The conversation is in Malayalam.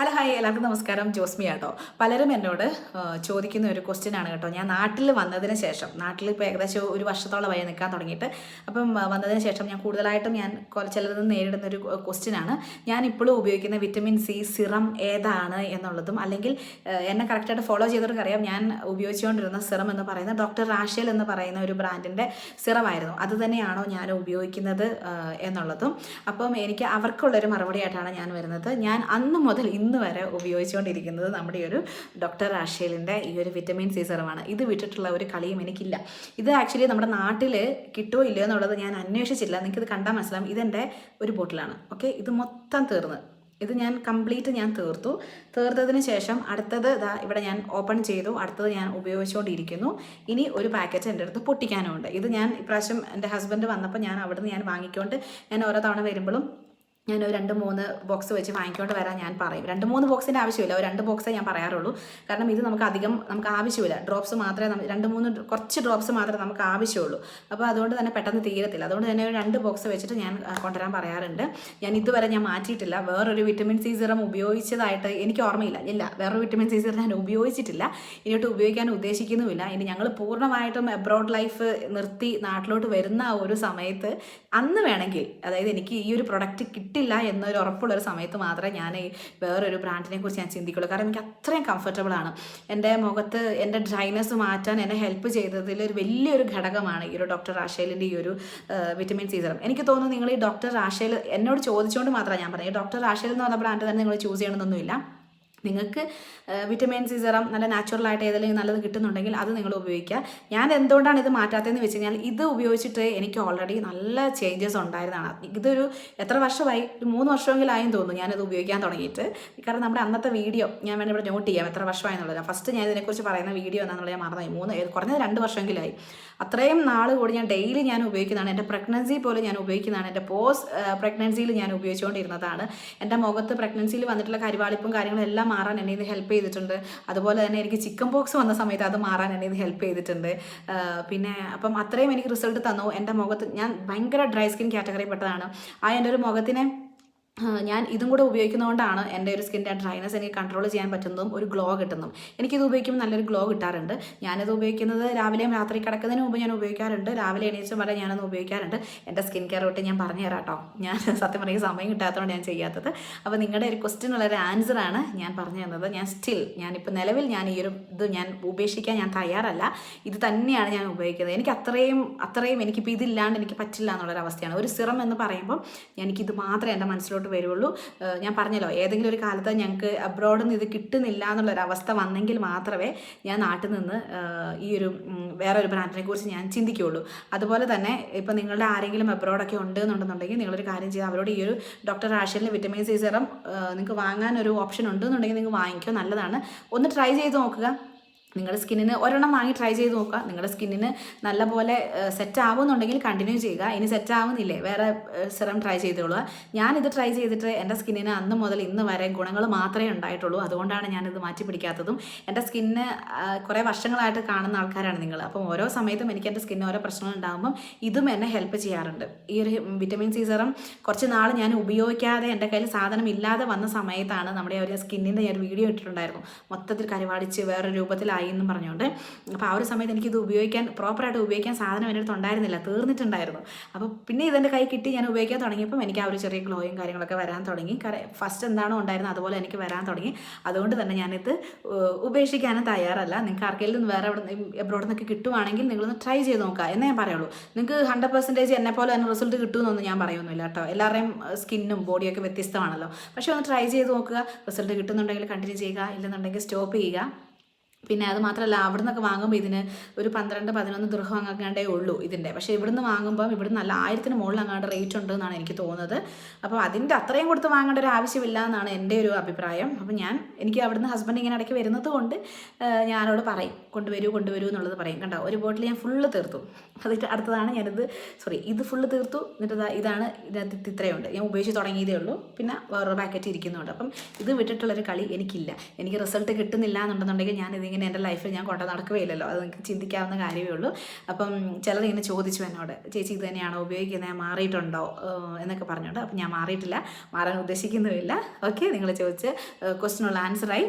ഹലോ ഹായ് എല്ലാവർക്കും നമസ്കാരം. ജോസ്മി ആട്ടോ. പലരും എന്നോട് ചോദിക്കുന്ന ഒരു ക്വസ്റ്റ്യൻ ആണ് കേട്ടോ. ഞാൻ നാട്ടിൽ വന്നതിന് ശേഷം, നാട്ടിൽ ഇപ്പോൾ ഏകദേശം ഒരു വർഷത്തോളമായി നിൽക്കാൻ തുടങ്ങിയിട്ട്, അപ്പം വന്നതിന് ശേഷം ഞാൻ കൂടുതലായിട്ടും ചിലത് നേരിടുന്ന ഒരു ക്വസ്റ്റ്യൻ ആണ്, ഞാൻ ഇപ്പോഴും ഉപയോഗിക്കുന്ന വിറ്റമിൻ സി സിറം ഏതാണ് എന്നുള്ളതും. അല്ലെങ്കിൽ എന്നെ കറക്റ്റായിട്ട് ഫോളോ ചെയ്തവർക്ക് അറിയാം, ഞാൻ ഉപയോഗിച്ചുകൊണ്ടിരുന്ന സിറം എന്ന് പറയുന്നത് ഡോക്ടർ റാഷേൽ എന്ന് പറയുന്ന ഒരു ബ്രാൻഡിൻ്റെ സിറമായിരുന്നു. അത് തന്നെയാണോ ഞാൻ ഉപയോഗിക്കുന്നത് എന്നുള്ളതും. അപ്പം എനിക്ക് അവർക്കുള്ളൊരു മറുപടിയായിട്ടാണ് ഞാൻ വരുന്നത്. ഞാൻ അന്ന് മുതൽ ഇന്ന് വരെ ഉപയോഗിച്ചുകൊണ്ടിരിക്കുന്നത് നമ്മുടെ ഒരു ഡോക്ടർ റാഷേലിൻ്റെ ഈ ഒരു വിറ്റമിൻ സി സിറമാണ്. ഇത് വിട്ടിട്ടുള്ള ഒരു കളിയും എനിക്കില്ല. ഇത് ആക്ച്വലി നമ്മുടെ നാട്ടിൽ കിട്ടുമോ ഇല്ലയോ എന്നുള്ളത് ഞാൻ അന്വേഷിച്ചില്ല. നിങ്ങൾക്കിത് കണ്ടാൽ മനസ്സിലാവും. ഇതെൻ്റെ ഒരു ബോട്ടിലാണ്. ഓക്കെ, ഇത് മൊത്തം തീർന്ന്, ഇത് ഞാൻ കംപ്ലീറ്റ് തീർത്തതിന് ശേഷം അടുത്തത് ഇവിടെ ഞാൻ ഓപ്പൺ ചെയ്തു. അടുത്തത് ഞാൻ ഉപയോഗിച്ചുകൊണ്ടിരിക്കുന്നു. ഇനി ഒരു പാക്കറ്റ് എൻ്റെ അടുത്ത് പൊട്ടിക്കാനുമുണ്ട്. ഇത് ഞാൻ ഇപ്രാവശ്യം എൻ്റെ ഹസ്ബൻഡ് വന്നപ്പോൾ ഞാൻ അവിടുന്ന് ഞാൻ വാങ്ങിക്കൊണ്ട്, ഞാൻ ഓരോ തവണ വരുമ്പോഴും ഞാൻ ഒരു 2-3 ബോക്സ് വെച്ച് വാങ്ങിക്കൊണ്ട് വരാൻ ഞാൻ പറയും. 2-3 ബോക്സിൻ്റെ ആവശ്യമില്ല, ഒരു 2 ബോക്സേ ഞാൻ പറയാറുള്ളൂ. കാരണം ഇത് നമുക്ക് ആവശ്യമില്ല. ഡ്രോപ്സ് മാത്രമേ 2-3 കുറച്ച് ഡ്രോപ്സ് മാത്രമേ നമുക്ക് ആവശ്യമുള്ളൂ. അപ്പോൾ അതുകൊണ്ട് തന്നെ പെട്ടെന്ന് തീരത്തില്ല. അതുകൊണ്ട് തന്നെ ഒരു 2 ബോക്സ് വെച്ചിട്ട് ഞാൻ കൊണ്ടുവരാൻ പറയാറുണ്ട്. ഞാൻ ഇതുവരെ ഞാൻ മാറ്റിയിട്ടില്ല. വേറൊരു വിറ്റമിൻ സി സിറം ഉപയോഗിച്ചതായിട്ട് എനിക്ക് ഓർമ്മയില്ല. ഇല്ല, വേറൊരു വിറ്റമിൻ സി സിറം ഞാൻ ഉപയോഗിച്ചിട്ടില്ല, ഇനിയോട്ട് ഉപയോഗിക്കാൻ ഉദ്ദേശിക്കുന്നുമില്ല. ഇനി ഞങ്ങൾ പൂർണ്ണമായിട്ടും അബ്രോഡ് ലൈഫ് നിർത്തി നാട്ടിലോട്ട് വരുന്ന ഒരു സമയത്ത്, അന്ന് വേണമെങ്കിൽ, അതായത് എനിക്ക് ഈ ഒരു പ്രൊഡക്റ്റ് കിട്ടില്ല എന്നൊരു ഉറപ്പുള്ളൊരു സമയത്ത് മാത്രമേ ഞാൻ വേറൊരു ബ്രാൻഡിനെ കുറിച്ച് ഞാൻ ചിന്തിക്കുള്ളൂ. കാരണം എനിക്ക് അത്രയും കംഫർട്ടബിളാണ്. എൻ്റെ മുഖത്ത് എൻ്റെ ഡ്രൈനെസ് മാറ്റാൻ എന്നെ ഹെൽപ്പ് ചെയ്തതിൽ ഒരു വലിയൊരു ഘടകമാണ് ഈ ഒരു ഡോക്ടർ റാഷേലിൻ്റെ ഈ ഒരു വിറ്റമിൻ സി സിറം. എനിക്ക് തോന്നുന്നു നിങ്ങൾ ഈ ഡോക്ടർ റാഷേൽ എന്നോട് ചോദിച്ചുകൊണ്ട് മാത്രമേ ഞാൻ പറഞ്ഞത്. ഡോക്ടർ റാഷേൽ എന്ന് പറഞ്ഞ ബ്രാൻഡ് തന്നെ നിങ്ങൾ ചൂസ് ചെയ്യണമെന്നൊന്നുമില്ല. നിങ്ങൾക്ക് വിറ്റമിൻ സി സിറം നല്ല നാച്ചുറലായിട്ട് ഏതെങ്കിലും നല്ലത് കിട്ടുന്നുണ്ടെങ്കിൽ അത് നിങ്ങൾ ഉപയോഗിക്കുക. ഞാൻ എന്തുകൊണ്ടാണ് ഇത് മാറ്റാത്തതെന്ന് വെച്ച് കഴിഞ്ഞാൽ, ഇത് ഉപയോഗിച്ചിട്ട് എനിക്ക് ഓൾറെഡി നല്ല ചേഞ്ചസ് ഉണ്ടായിരുന്നതാണ്. ഇതൊരു എത്ര വർഷമായി, ഒരു 3 വർഷമെങ്കിലായും തോന്നുന്നു ഞാനിത് ഉപയോഗിക്കാൻ തുടങ്ങിയിട്ട്. കാരണം നമ്മുടെ അന്നത്തെ വീഡിയോ ഞാൻ വേണമെങ്കിൽ ഇവിടെ നോട്ട് ചെയ്യാം എത്ര വർഷമായെന്നുള്ളത്. ഫസ്റ്റ് ഞാൻ ഇതിനെക്കുറിച്ച് പറയുന്ന വീഡിയോ എന്താണെന്നുള്ളത് ഞാൻ മറന്നുപോയി. കുറഞ്ഞത് 2 വർഷമെങ്കിലായി. അത്രയും നാൾ കൂടി ഞാൻ ഡെയിലി ഞാൻ ഉപയോഗിക്കുന്നതാണ്. എൻ്റെ പ്രഗ്നൻസി പോലും ഞാൻ ഉപയോഗിക്കുന്നതാണ്. എൻ്റെ പോസ്റ്റ് പ്രഗ്നൻസിയിൽ ഞാൻ ഉപയോഗിച്ചുകൊണ്ടിരുന്നതാണ്. എൻ്റെ മുഖത്ത് പ്രഗ്നൻസിയിൽ വന്നിട്ടുള്ള കരിവാളിപ്പും കാര്യങ്ങളും എല്ലാം മാറാൻ എന്നെ ഇത് ഹെൽപ്പ് ചെയ്തിട്ടുണ്ട്. അതുപോലെ തന്നെ എനിക്ക് ചിക്കൻ പോക്സ് വന്ന സമയത്ത് അത് മാറാൻ എന്നെ ഇത് ഹെൽപ്പ് ചെയ്തിട്ടുണ്ട്. പിന്നെ അപ്പം അത്രയും എനിക്ക് റിസൾട്ട് തന്നു. എൻ്റെ മുഖത്ത്, ഞാൻ ഭയങ്കര ഡ്രൈ സ്കിൻ കാറ്റഗറി പെട്ടതാണ്. എൻ്റെ ഒരു മുഖത്തിനെ ഞാൻ ഇതും കൂടെ ഉപയോഗിക്കുന്നതുകൊണ്ടാണ് എൻ്റെ ഒരു സ്കിൻ്റെ ഡ്രൈനെസ് എനിക്ക് കൺട്രോൾ ചെയ്യാൻ പറ്റുന്നതും ഒരു ഗ്ലോ കിട്ടുന്നതും. എനിക്കിത് ഉപയോഗിക്കുമ്പോൾ നല്ലൊരു ഗ്ലോ കിട്ടാറുണ്ട്. ഞാനിത് ഉപയോഗിക്കുന്നത് രാവിലെയും രാത്രി കിടക്കുന്നതിന് മുമ്പ് ഞാൻ ഉപയോഗിക്കാറുണ്ട്. രാവിലെ എണീച്ചും വരെ ഞാനത് ഉപയോഗിക്കാറുണ്ട്. എൻ്റെ സ്കിൻ കെയർ തൊട്ട് ഞാൻ പറഞ്ഞു തരാം കേട്ടോ. ഞാൻ സത്യം പറയുക സമയം കിട്ടാത്തതുകൊണ്ട് ഞാൻ ചെയ്യാത്തത്. അപ്പോൾ നിങ്ങളുടെ ഒരു ക്വസ്റ്റ്യനുള്ളൊരു ആൻസറാണ് ഞാൻ പറഞ്ഞു തന്നത്. ഞാനിപ്പോൾ നിലവിൽ ഞാൻ ഈ ഒരു ഇത് ഞാൻ ഉപേക്ഷിക്കാൻ ഞാൻ തയ്യാറല്ല. ഇത് തന്നെയാണ് ഞാൻ ഉപയോഗിക്കുന്നത്. എനിക്ക് അത്രയും എനിക്കിപ്പോൾ ഇതില്ലാണ്ട് എനിക്ക് പറ്റില്ല എന്നുള്ളൊരവസ്ഥയാണ്. ഒരു സിറം എന്ന് പറയുമ്പോൾ എനിക്കിത് മാത്രമേ എൻ്റെ മനസ്സിലോട്ട് വരുള്ളൂ. ഞാൻ പറഞ്ഞല്ലോ, ഏതെങ്കിലും ഒരു കാലത്ത് ഞങ്ങൾക്ക് അബ്രോഡിൽ നിന്ന് ഇത് കിട്ടുന്നില്ല എന്നുള്ളൊരവസ്ഥ വന്നെങ്കിൽ മാത്രമേ ഞാൻ നാട്ടിൽ നിന്ന് ഈ ഒരു വേറൊരു ബ്രാൻഡിനെ കുറിച്ച് ഞാൻ ചിന്തിക്കുകയുള്ളൂ. അതുപോലെ തന്നെ ഇപ്പം നിങ്ങളുടെ ആരെങ്കിലും അബ്രോഡൊക്കെ ഉണ്ടെന്നുണ്ടെന്നുണ്ടെങ്കിൽ നിങ്ങളൊരു കാര്യം ചെയ്യുക, അവരോട് ഈ ഒരു ഡോക്ടർ റാഷേലിൻ്റെ വിറ്റമിൻ സി സിറം നിങ്ങൾക്ക് വാങ്ങാനൊരു ഓപ്ഷൻ ഉണ്ടെന്നുണ്ടെങ്കിൽ നിങ്ങൾ വാങ്ങിക്കോ, നല്ലതാണ്. ഒന്ന് ട്രൈ ചെയ്ത് നോക്കുക. നിങ്ങളുടെ സ്കിന്നിന് ഒരെണ്ണം വാങ്ങി ട്രൈ ചെയ്ത് നോക്കുക. നിങ്ങളുടെ സ്കിന്നിന് നല്ലപോലെ സെറ്റ് ആവുന്നുണ്ടെങ്കിൽ കണ്ടിന്യൂ ചെയ്യുക. ഇനി സെറ്റ് ആവുന്നില്ലേ, വേറെ സിറം ട്രൈ ചെയ്തോളുക. ഞാനിത് ട്രൈ ചെയ്തിട്ട് എൻ്റെ സ്കിന്നിന് അന്ന് മുതൽ ഇന്ന് വരെ ഗുണങ്ങൾ മാത്രമേ ഉണ്ടായിട്ടുള്ളൂ. അതുകൊണ്ടാണ് ഞാനിത് മാറ്റി പിടിക്കാത്തതും. എൻ്റെ സ്കിന്ന് കുറേ വർഷങ്ങളായിട്ട് കാണുന്ന ആൾക്കാരാണ് നിങ്ങൾ. അപ്പം ഓരോ സമയത്തും എനിക്ക് എൻ്റെ സ്കിന്നിന് ഓരോ പ്രശ്നങ്ങൾ ഉണ്ടാകുമ്പം ഇതും എന്നെ ഹെൽപ്പ് ചെയ്യാറുണ്ട്. ഈ ഒരു വിറ്റമിൻ സി സിറം കുറച്ച് നാൾ ഞാൻ ഉപയോഗിക്കാതെ എൻ്റെ കയ്യിൽ സാധനം ഇല്ലാതെ വന്ന സമയത്താണ് നമ്മുടെ ഒരു സ്കിന്നിൻ്റെ ഞാൻ വീഡിയോ ഇട്ടിട്ടുണ്ടായിരുന്നു. മൊത്തത്തിൽ കരിവാടിച്ച് വേറെ രൂപത്തിലായി എന്നും പറഞ്ഞുകൊണ്ട്. അപ്പോൾ ആ ഒരു സമയത്ത് എനിക്കിത് പ്രോപ്പറായിട്ട് ഉപയോഗിക്കാൻ സാധനം എൻ്റെ അടുത്ത് ഉണ്ടായിരുന്നില്ല, തീർന്നിട്ടുണ്ടായിരുന്നു. അപ്പോൾ പിന്നെ ഇതെൻ്റെ കൈ കിട്ടി ഞാൻ ഉപയോഗിക്കാൻ തുടങ്ങിയപ്പം എനിക്ക് ആ ഒരു ചെറിയ ഗ്ലോയും കാര്യങ്ങളൊക്കെ വരാൻ തുടങ്ങി. ഫസ്റ്റ് എന്താണോ ഉണ്ടായിരുന്നത് അതുപോലെ എനിക്ക് വരാൻ തുടങ്ങി. അതുകൊണ്ട് തന്നെ ഞാനിത് ഉപേക്ഷിക്കാനും തയ്യാറല്ല. നിങ്ങൾക്ക് ആർക്കെങ്കിലും വേറെ എബ്രോഡിൽ നിന്നൊക്കെ കിട്ടുവാണെങ്കിൽ നിങ്ങളൊന്ന് ട്രൈ ചെയ്ത് നോക്കുക എന്നേ ഞാൻ പറയുള്ളൂ. നിങ്ങൾക്ക് 100% എന്നെപ്പോലെ തന്നെ റിസൾട്ട് കിട്ടുമെന്നൊന്നും ഞാൻ പറയുന്നില്ല കേട്ടോ. എല്ലാവരുടെയും സ്കിന്നും ബോഡിയൊക്കെ വ്യത്യസ്തമാണല്ലോ. പക്ഷേ ഒന്ന് ട്രൈ ചെയ്ത് നോക്കുക. റിസൾട്ട് കിട്ടുന്നുണ്ടെങ്കിൽ കണ്ടിന്യൂ ചെയ്യുക, ഇല്ലെന്നുണ്ടെങ്കിൽ സ്റ്റോപ്പ് ചെയ്യുക. പിന്നെ അത് മാത്രമല്ല, അവിടെ നിന്നൊക്കെ വാങ്ങുമ്പോൾ ഇതിന് ഒരു 12-11 ദിർഹം അങ്ങാണ്ടേ ഉള്ളൂ ഇതിൻ്റെ. പക്ഷേ ഇവിടുന്ന് വാങ്ങുമ്പം ഇവിടുന്ന് നല്ല 1000-ന് മുകളിൽ അങ്ങാണ്ട് റേറ്റ് ഉണ്ട് എന്നാണ് എനിക്ക് തോന്നുന്നത്. അപ്പോൾ അതിൻ്റെ അത്രയും കൊടുത്ത് വാങ്ങേണ്ട ഒരു ആവശ്യമില്ല എന്നാണ് എൻ്റെ ഒരു അഭിപ്രായം. അപ്പോൾ എനിക്ക് അവിടുന്ന് ഹസ്ബൻഡ് ഇങ്ങനെ ഇടയ്ക്ക് വരുന്നത് കൊണ്ട് ഞാനോട് പറയും, കൊണ്ടുവരൂ എന്നുള്ളത് പറയും. കണ്ടോ, ഒരു ബോട്ടിൽ ഞാൻ ഫുള്ള് തീർത്തു. അതിട്ട് അടുത്തതാണ് ഇത് ഫുള്ള് തീർത്തു. എന്നിട്ട് ഇതിനകത്ത് ഇത്രയുണ്ട്. ഞാൻ ഉപയോഗിച്ച് തുടങ്ങിയതേ ഉള്ളൂ. പിന്നെ വേറൊരു പാക്കറ്റ് ഇരിക്കുന്നുണ്ട്. അപ്പം ഇത് വിട്ടിട്ടുള്ളൊരു കളി എനിക്കില്ല. എനിക്ക് റിസൾട്ട് കിട്ടുന്നില്ല എന്നുണ്ടെന്നുണ്ടെങ്കിൽ ഞാൻ ഇതിങ്ങനെ എൻ്റെ ലൈഫിൽ ഞാൻ കൊണ്ട് നടക്കുകയില്ലല്ലോ, അത് നിങ്ങൾക്ക് ചിന്തിക്കാവുന്ന കാര്യമേ ഉള്ളൂ. അപ്പം ചിലരിങ്ങനെ ചോദിച്ചു എന്നോട്, ചേച്ചി ഇത് തന്നെയാണോ ഉപയോഗിക്കുന്നത്, മാറിയിട്ടുണ്ടോ എന്നൊക്കെ പറഞ്ഞോണ്ട്. അപ്പം ഞാൻ മാറിയിട്ടില്ല, മാറാൻ ഉദ്ദേശിക്കുന്നുമില്ല. ഓക്കെ, നിങ്ങൾ ചോദിച്ച് ക്വസ്റ്റിനുള്ള ആൻസറായി.